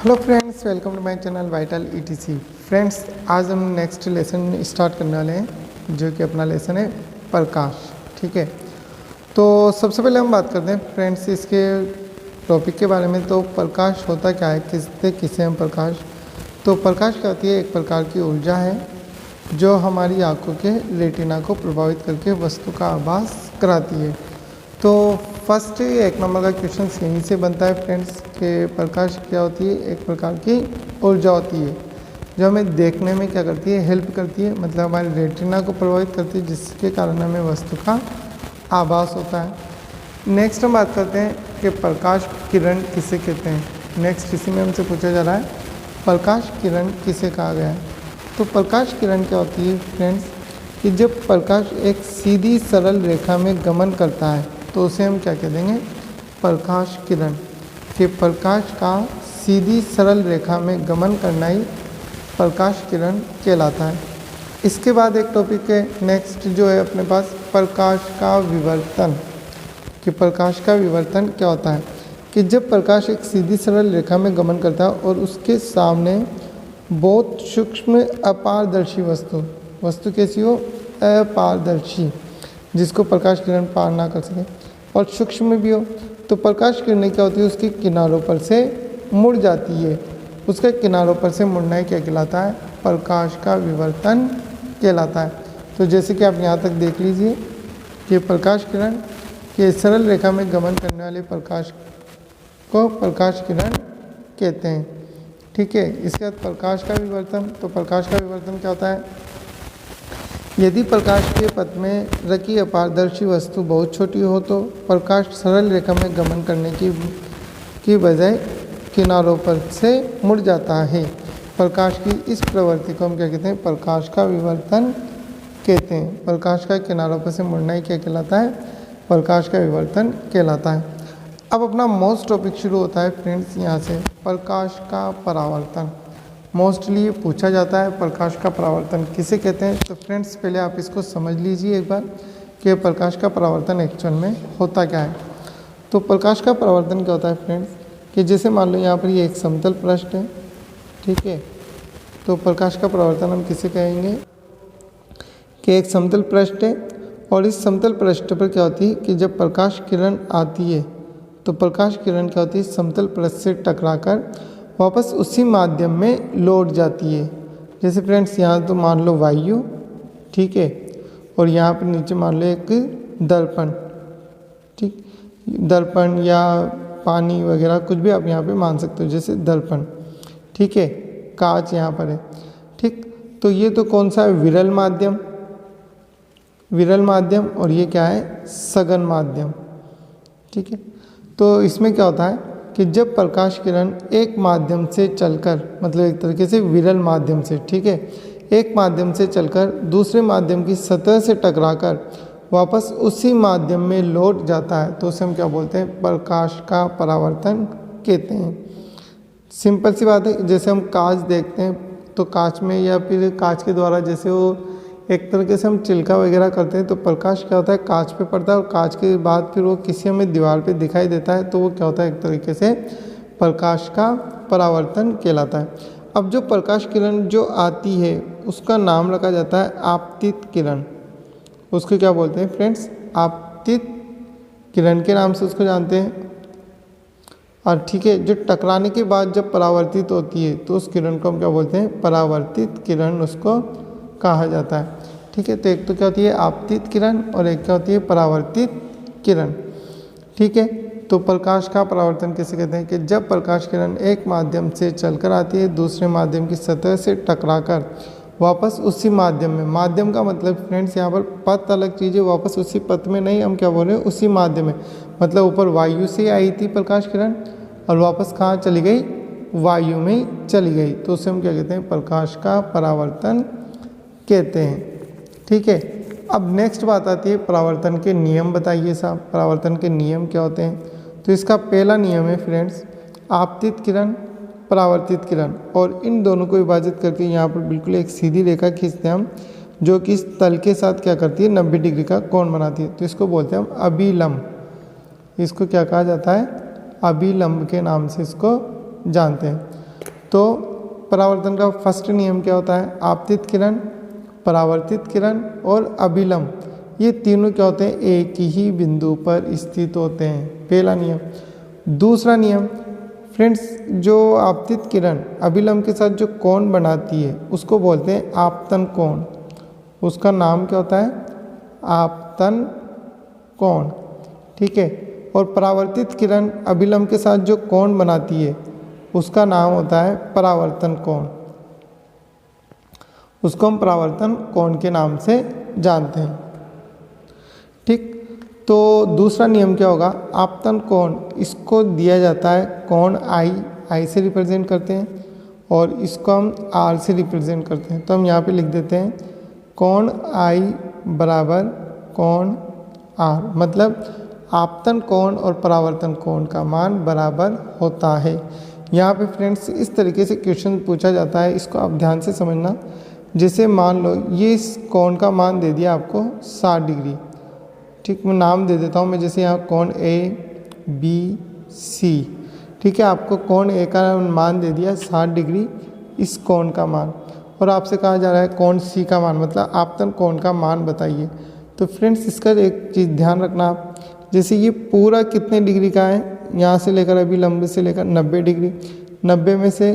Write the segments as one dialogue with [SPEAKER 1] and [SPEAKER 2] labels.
[SPEAKER 1] Hello friends, welcome to my channel vital etc. Friends, आज हम next lesson start करने वाले हैं जो कि अपना लेसन है प्रकाश। ठीक है, तो सबसे पहले हम बात करते हैं फ्रेंड्स इसके टॉपिक के बारे में। तो प्रकाश होता क्या है, किसे हम प्रकाश, तो प्रकाश क्या होती है, एक प्रकार की ऊर्जा है जो हमारी आंखों के रेटिना को प्रभावित करके वस्तु का आभास कराती है। तो फर्स्ट एक नंबर का क्वेश्चन यहीं से बनता है फ्रेंड्स कि प्रकाश क्या होती है, एक प्रकार की ऊर्जा होती है जो हमें देखने में क्या करती है, हेल्प करती है, मतलब हमारे रेटिना को प्रभावित करती है जिसके कारण हमें वस्तु का आभास होता है। नेक्स्ट हम बात करते हैं कि प्रकाश किरण किसे कहते हैं। नेक्स्ट इसी में हमसे पूछा जा रहा है प्रकाश किरण किसे कहा गया है। तो प्रकाश किरण क्या होती है फ्रेंड्स कि जब प्रकाश एक सीधी सरल रेखा में गमन करता है तो उसे हम क्या कह देंगे, प्रकाश किरण। कि प्रकाश का सीधी सरल रेखा में गमन करना ही प्रकाश किरण कहलाता है। इसके बाद एक टॉपिक है नेक्स्ट जो है अपने पास प्रकाश का विवर्तन। कि प्रकाश का विवर्तन क्या होता है कि जब प्रकाश एक सीधी सरल रेखा में गमन करता है और उसके सामने बहुत सूक्ष्म अपारदर्शी वस्तु कैसी हो, अपारदर्शी, जिसको प्रकाश किरण पार ना कर सके और सूक्ष्म भी हो, तो प्रकाश किरण क्या होती है, उसके किनारों पर से मुड़ जाती है। उसके किनारों पर से मुड़ना ही क्या कहलाता है, प्रकाश का विवर्तन कहलाता है। तो जैसे कि आप यहाँ तक देख लीजिए कि प्रकाश किरण के सरल रेखा में गमन करने वाले प्रकाश को प्रकाश किरण कहते हैं। ठीक है, इसके बाद प्रकाश का विवर्तन। तो प्रकाश का विवर्तन क्या होता है, यदि प्रकाश के पथ में रखी अपारदर्शी वस्तु बहुत छोटी हो तो प्रकाश सरल रेखा में गमन करने की बजाय किनारों पर से मुड़ जाता है। प्रकाश की इस प्रवृत्ति को हम क्या कहते हैं, प्रकाश का विवर्तन कहते हैं। प्रकाश का किनारों पर से मुड़ना ही क्या कहलाता है, प्रकाश का विवर्तन कहलाता है। अब अपना मोस्ट टॉपिक शुरू होता है फ्रेंड्स यहाँ से, प्रकाश का परावर्तन। मोस्टली पूछा जाता है प्रकाश का परावर्तन किसे कहते हैं। तो फ्रेंड्स पहले आप इसको समझ लीजिए एक बार कि प्रकाश का परावर्तन एक्चुअल में होता क्या है। तो प्रकाश का परावर्तन क्या होता है फ्रेंड्स कि जैसे मान लो यहाँ पर ये एक समतल पृष्ठ है, ठीक है, तो प्रकाश का परावर्तन हम किसे कहेंगे कि एक समतल पृष्ठ है और इस समतल पृष्ठ पर क्या होती है कि जब प्रकाश किरण आती है तो प्रकाश किरण क्या होती है, समतल पृष्ठ से टकराकर वापस उसी माध्यम में लौट जाती है। जैसे फ्रेंड्स यहाँ तो मान लो वायु, ठीक है, और यहाँ पर नीचे मान लो एक दर्पण, ठीक, दर्पण या पानी वगैरह कुछ भी आप यहाँ पे मान सकते हो, जैसे दर्पण, ठीक है, कांच यहाँ पर है, ठीक। तो ये तो कौन सा है, विरल माध्यम और ये क्या है, सघन माध्यम, ठीक है। तो इसमें क्या होता है कि जब प्रकाश किरण एक माध्यम से चलकर, मतलब एक तरीके से विरल माध्यम से, ठीक है, एक माध्यम से चलकर दूसरे माध्यम की सतह से टकराकर वापस उसी माध्यम में लौट जाता है तो उसे हम क्या बोलते हैं, प्रकाश का परावर्तन कहते हैं। सिंपल सी बात है, जैसे हम कांच देखते हैं तो कांच में या फिर कांच के द्वारा जैसे वो एक तरीके से हम चिल्का वगैरह करते हैं तो प्रकाश क्या होता है, कांच पे पड़ता है और कांच के बाद फिर वो किसी हमें दीवार पे दिखाई देता है तो वो क्या होता है, एक तरीके से प्रकाश का परावर्तन कहलाता है। अब जो प्रकाश किरण जो आती है उसका नाम रखा जाता है आपतित किरण। उसको क्या बोलते हैं फ्रेंड्स, आपतित किरण के नाम से उसको जानते हैं। और ठीक है, जो टकराने के बाद जब परावर्तित होती है तो उस किरण को हम क्या बोलते हैं, परावर्तित किरण उसको कहा जाता है। ठीक है, तो एक तो क्या होती है आपतित किरण और एक क्या होती है परावर्तित किरण। ठीक है, तो प्रकाश का परावर्तन किसे कहते हैं कि जब प्रकाश किरण एक माध्यम से चलकर आती है दूसरे माध्यम की सतह से टकराकर वापस उसी माध्यम में, माध्यम का मतलब फ्रेंड्स यहाँ पर पथ अलग चीज़ है, वापस उसी पथ में नहीं, हम क्या बोल रहे हैं उसी माध्यम में, मतलब ऊपर वायु से आई थी प्रकाश किरण और वापस कहाँ चली गई, वायु में चली गई, तो उसे हम क्या कहते हैं, प्रकाश का परावर्तन कहते हैं। ठीक है, अब नेक्स्ट बात आती है परावर्तन के नियम बताइए साहब, परावर्तन के नियम क्या होते हैं। तो इसका पहला नियम है फ्रेंड्स आपतित किरण, परावर्तित किरण, और इन दोनों को विभाजित करके यहाँ पर बिल्कुल एक सीधी रेखा खींचते हैं हम जो कि इस तल के साथ क्या करती है, 90 डिग्री का कोण बनाती है, तो इसको बोलते हैं हम अभिलंब। इसको क्या कहा जाता है, अभिलंब के नाम से इसको जानते हैं। तो परावर्तन का फर्स्ट नियम क्या होता है, आपतित किरण, परावर्तित किरण और अभिलंब, ये तीनों क्या होते हैं, एक ही बिंदु पर स्थित होते हैं, पहला नियम। दूसरा नियम फ्रेंड्स, जो आपतित किरण अभिलंब के साथ जो कोण बनाती है उसको बोलते हैं आपतन कोण, उसका नाम क्या होता है, आपतन कोण, ठीक है। और परावर्तित किरण अभिलंब के साथ जो कोण बनाती है उसका नाम होता है परावर्तन कोण, उसको हम परावर्तन कोण के नाम से जानते हैं, ठीक। तो दूसरा नियम क्या होगा, आपतन कोण, इसको दिया जाता है कोण आई से रिप्रेजेंट करते हैं और इसको हम आर से रिप्रेजेंट करते हैं। तो हम यहाँ पे लिख देते हैं कोण आई बराबर कोण आर, मतलब आपतन कोण और परावर्तन कोण का मान बराबर होता है। यहाँ पे फ्रेंड्स इस तरीके से क्वेश्चन पूछा जाता है, इसको आप ध्यान से समझना। जैसे मान लो ये इस कोण का मान दे दिया आपको 60 डिग्री, ठीक, मैं नाम दे देता हूँ मैं, जैसे यहाँ कोण ए बी सी, ठीक है, आपको कोण ए का मान दे दिया 60 डिग्री इस कोण का मान, और आपसे कहा जा रहा है कोण सी का मान, मतलब आपतन कोण का मान बताइए। तो फ्रेंड्स इसका एक चीज़ ध्यान रखना आप, जैसे ये पूरा कितने डिग्री का है, यहाँ से लेकर अभी लंबे से लेकर 90 डिग्री, 90 में से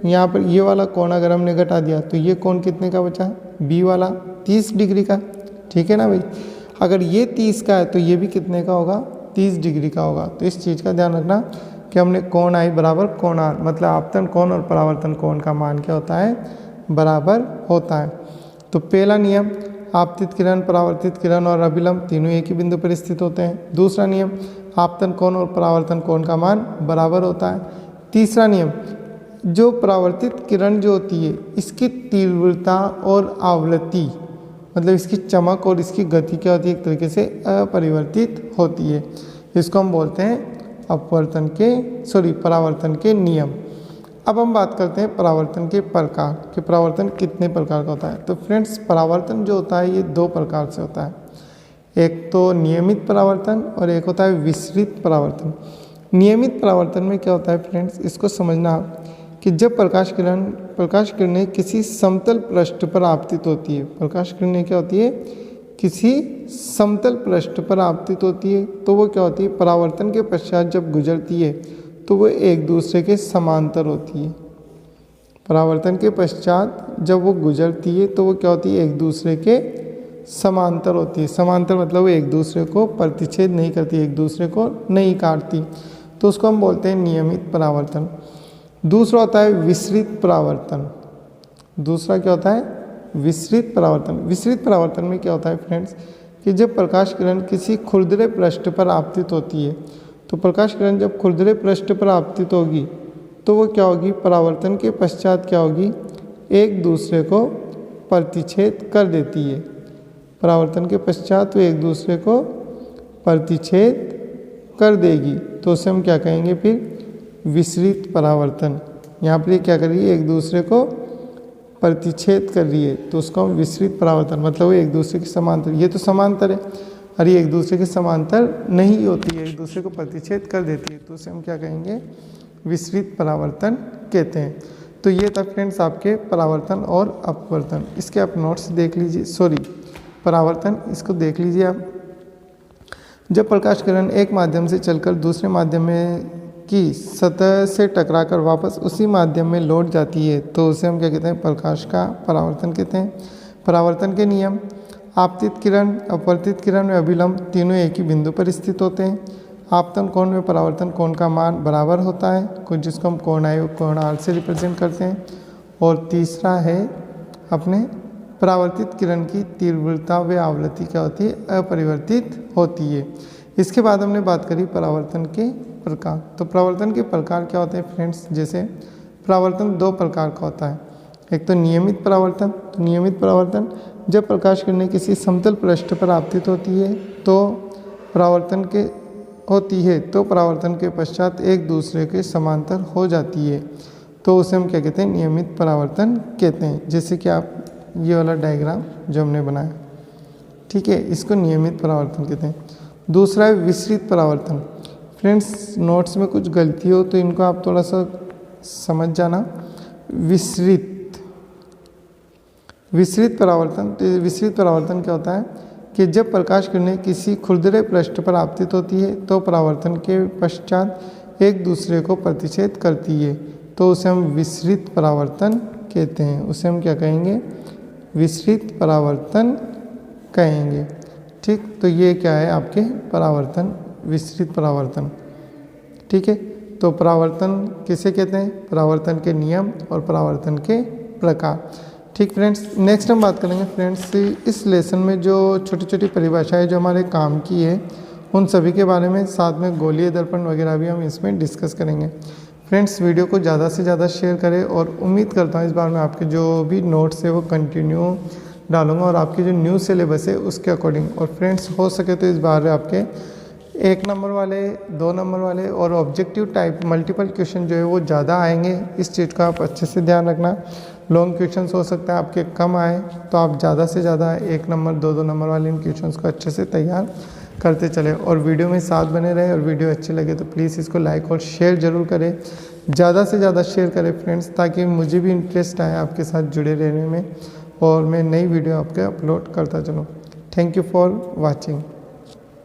[SPEAKER 1] यहाँ पर ये वाला कोण अगर हमने घटा दिया तो ये कोण कितने का बचा, बी वाला 30 डिग्री का, ठीक है ना भाई। अगर ये 30 का है तो ये भी कितने का होगा, 30 डिग्री का होगा। तो इस चीज़ का ध्यान रखना कि हमने कोण आई बराबर कोण आर, मतलब आपतन कोण और परावर्तन कोण का मान क्या होता है, बराबर होता है। तो पहला नियम, आपतित किरण, परावर्तित किरण और अभिलंब तीनों एक ही बिंदु पर स्थित होते हैं। दूसरा नियम, आपतन कोण और परावर्तन कोण का मान बराबर होता है। तीसरा नियम, जो परावर्तित किरण जो होती है इसकी तीव्रता और आवृत्ति, मतलब इसकी चमक और इसकी गति क्या होती है, एक तरीके से अपरिवर्तित होती है। इसको हम बोलते हैं परावर्तन के नियम। अब हम बात करते हैं परावर्तन के प्रकार, कि परावर्तन कितने प्रकार का होता है। तो फ्रेंड्स परावर्तन जो होता है ये दो प्रकार से होता है, एक तो नियमित परावर्तन और एक होता है विसरित परावर्तन। नियमित परावर्तन में क्या होता है फ्रेंड्स, इसको समझना आप कि जब प्रकाश किरणें किसी समतल पृष्ठ पर आपतित होती है, प्रकाश किरणें क्या होती है, किसी समतल पृष्ठ पर आपतित होती है, तो वो क्या होती है, परावर्तन के पश्चात जब गुजरती है तो वो एक दूसरे के समांतर होती है। परावर्तन के पश्चात जब वो गुजरती है तो वो क्या होती है, एक दूसरे के समांतर होती है। समांतर मतलब वो एक दूसरे को प्रतिच्छेद नहीं करती, एक दूसरे को नहीं काटती, तो उसको हम बोलते हैं नियमित परावर्तन। दूसरा होता है विसरित परावर्तन। दूसरा क्या होता है, विसरित परावर्तन। विसरित परावर्तन में क्या होता है फ्रेंड्स, कि जब प्रकाश किरण किसी खुरदरे पृष्ठ पर आपतित होती है, तो प्रकाश किरण जब खुरदरे पृष्ठ पर आपतित होगी तो वो क्या होगी, परावर्तन के पश्चात क्या होगी, एक दूसरे को प्रतिच्छेद कर देती है। परावर्तन के पश्चात वो एक दूसरे को प्रतिच्छेद कर देगी, तो उसे हम क्या कहेंगे फिर, विसरित परावर्तन। यहाँ पर क्या कर रही है, एक दूसरे को प्रतिच्छेद कर रही है, तो उसको हम विसरित परावर्तन, मतलब वो एक दूसरे के समांतर, ये तो समांतर है और ये एक दूसरे के समांतर नहीं होती है, एक दूसरे को प्रतिच्छेद कर देती है, तो उसे हम क्या कहेंगे, विसरित परावर्तन कहते हैं। तो ये था फ्रेंड्स आपके परावर्तन और अपवर्तन। इसके आप नोट्स देख लीजिए, परावर्तन इसको देख लीजिए आप। जब प्रकाश किरण एक माध्यम से चलकर दूसरे माध्यम में की सतह से टकराकर वापस उसी माध्यम में लौट जाती है तो उसे हम क्या कहते हैं, प्रकाश का परावर्तन कहते हैं। परावर्तन के नियम, आपतित किरण, अपवर्तित किरण में अभिलंब तीनों एक ही बिंदु पर स्थित होते हैं। आपतन कोण में परावर्तन कोण का मान बराबर होता है, कुछ जिसको हम कोण आई कोण आर से रिप्रेजेंट करते हैं। और तीसरा है अपने परावर्तित किरण की तीव्रता व आवृत्ति क्या होती है, अपरिवर्तित होती है। इसके बाद हमने बात करी परावर्तन के प्रकार। तो परावर्तन के प्रकार क्या होते हैं फ्रेंड्स, जैसे परावर्तन दो प्रकार का होता है, एक तो नियमित परावर्तन। तो नियमित परावर्तन जब प्रकाश किरणें किसी समतल पृष्ठ पर आपतित होती है तो परावर्तन के पश्चात एक दूसरे के समांतर हो जाती है, तो उसे हम क्या कहते हैं, नियमित परावर्तन कहते हैं। जैसे कि आप ये वाला डायग्राम जो हमने बनाया, ठीक है, इसको नियमित परावर्तन कहते हैं। दूसरा है विसरित परावर्तन। फ्रेंड्स नोट्स में कुछ गलती हो तो इनको आप थोड़ा सा समझ जाना। विसरित परावर्तन। तो विसरित परावर्तन क्या होता है कि जब प्रकाश किरणें किसी खुरदरे पृष्ठ पर आपतित होती है तो परावर्तन के पश्चात एक दूसरे को प्रतिच्छेद करती है, तो उसे हम विसरित परावर्तन कहते हैं। उसे हम क्या कहेंगे? विसरित परावर्तन कहेंगे। ठीक, तो ये क्या है आपके परावर्तन, विसरित परावर्तन। ठीक है, तो परावर्तन किसे कहते हैं? परावर्तन के नियम और परावर्तन के प्रकार। ठीक फ्रेंड्स, नेक्स्ट हम बात करेंगे फ्रेंड्स इस लेसन में जो छोटी छोटी परिभाषाएं जो हमारे काम की है उन सभी के बारे में, साथ में गोलीय दर्पण वगैरह भी हम इसमें डिस्कस करेंगे। फ्रेंड्स, वीडियो को ज़्यादा से ज़्यादा शेयर करें और उम्मीद करता हूँ इस बार मैं आपके जो भी नोट्स है वो कंटिन्यू डालूंगा और आपकी जो न्यू सिलेबस है उसके अकॉर्डिंग। और फ्रेंड्स, हो सके तो इस बार आपके 1 नंबर वाले, 2 नंबर वाले और ऑब्जेक्टिव टाइप मल्टीपल क्वेश्चन जो है वो ज़्यादा आएंगे। इस चीज़ का आप अच्छे से ध्यान रखना। लॉन्ग क्वेश्चंस हो सकता है आपके कम आए, तो आप ज़्यादा से ज़्यादा 1 नंबर 2 नंबर वाले इन क्वेश्चंस को अच्छे से तैयार करते चले और वीडियो में साथ बने रहे। और वीडियो अच्छी लगे तो प्लीज़ इसको लाइक और शेयर ज़रूर करें, ज़्यादा से ज़्यादा शेयर करें फ्रेंड्स, ताकि मुझे भी इंटरेस्ट आए आपके साथ जुड़े रहने में और मैं नई वीडियो आपके अपलोड करता चलूँ। Thank you for watching.